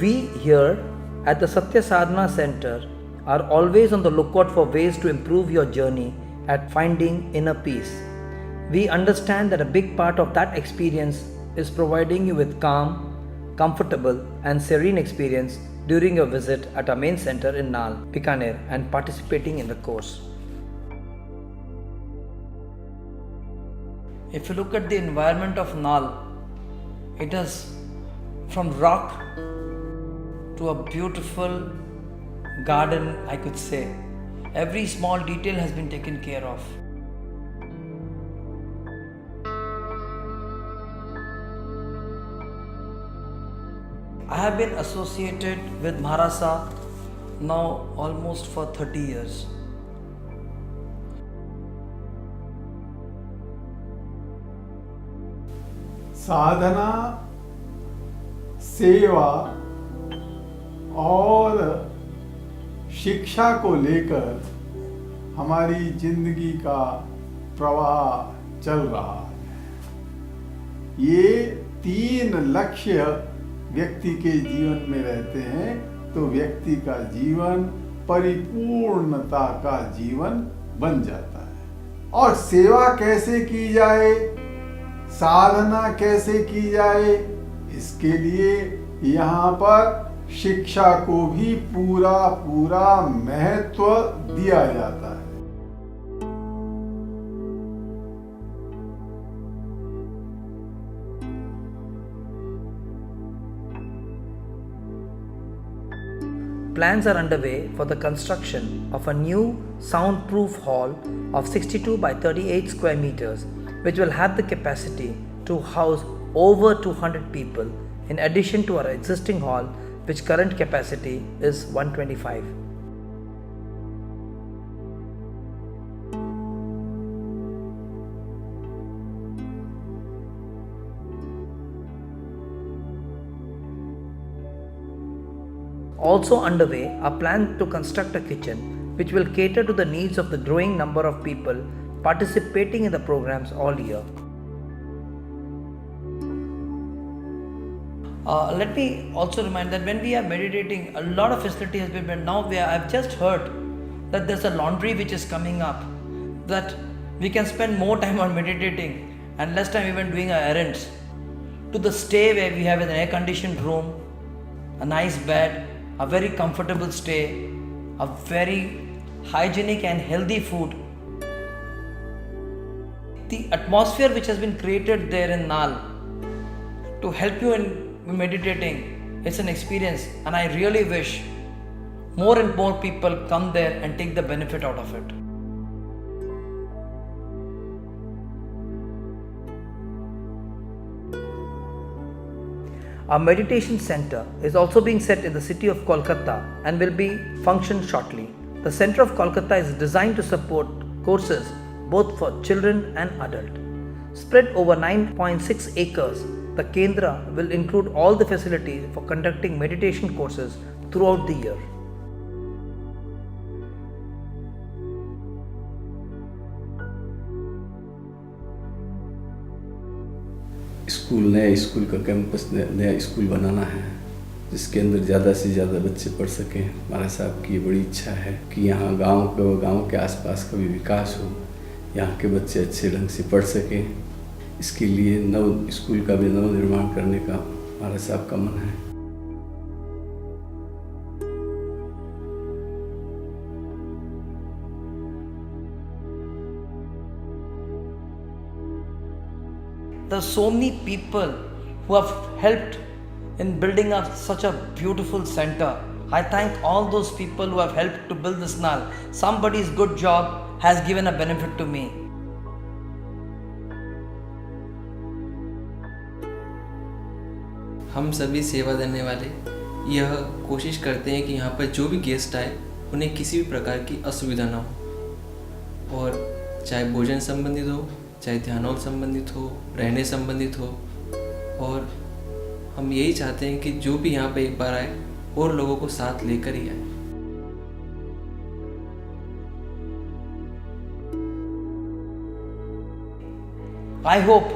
We here at the Satya Sadhana Center are always on the lookout for ways to improve your journey at finding inner peace. We understand that a big part of that experience is providing you with calm, comfortable, and serene experience during your visit at our main center in Nal, Bikaner, and participating in the course. If you look at the environment of Nal, it is from rock to a beautiful garden, I could say. Every small detail has been taken care of. I have been associated with Maharasa now almost for 30 years. साधना, सेवा और शिक्षा को लेकर हमारी जिंदगी का प्रवाह चल रहा है। ये तीन लक्ष्य व्यक्ति के जीवन में रहते हैं तो व्यक्ति का जीवन परिपूर्णता का जीवन बन जाता है। और सेवा कैसे की जाए, साधना कैसे की जाए, इसके लिए यहाँ पर शिक्षा को भी पूरा महत्व दिया जाता है। Plans are underway for the construction of a new soundproof hall of 62 by 38 square meters, which will have the capacity to house over 200 people, in addition to our existing hall, which current capacity is 125. Also underway are plans to construct a kitchen which will cater to the needs of the growing number of people participating in the programs all year. Let me also remind that when we are meditating, a lot of facility has been made. Now I've just heard that there's a laundry which is coming up, that we can spend more time on meditating and less time even doing our errands. To the stay where we have an air-conditioned room, a nice bed, a very comfortable stay, a very hygienic and healthy food. The atmosphere which has been created there in Nal to help you in meditating, it's an experience, and I really wish more and more people come there and take the benefit out of it. Our meditation center is also being set in the city of Kolkata and will be function shortly. The center of Kolkata is designed to support courses both for children and adult. Spread over 9.6 acres, the Kendra will include all the facilities for conducting meditation courses throughout the year. नया school का campus, नया school बनाना है जिसके अंदर ज़्यादा से ज़्यादा बच्चे पढ़ सकें। हमारा साहब की ये बड़ी इच्छा है कि यहाँ गांव के आसपास का भी विकास हो, यहाँ के बच्चे अच्छे ढंग से पढ़ सकें। इसके लिए नव स्कूल का भी नव निर्माण करने का हमारा साहब का मन है। There are so many people who have helped in building up such a beautiful center. I thank all those people who have helped to build this Nal. Somebody's good job has given a benefit to me. हम सभी सेवा देने वाले यह कोशिश करते हैं कि यहाँ पर जो भी गेस्ट आए उन्हें किसी भी प्रकार की असुविधा ना हो, और चाहे भोजन संबंधित हो, चाहे ध्यान संबंधित हो, रहने संबंधित हो। और हम यही चाहते हैं कि जो भी यहाँ पे एक बार आए और लोगों को साथ लेकर ही आए। I hope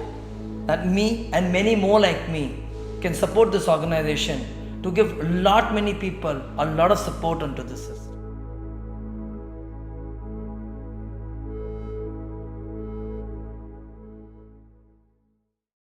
that me and many more like me can support this organization to give lot many people a lot of support onto this.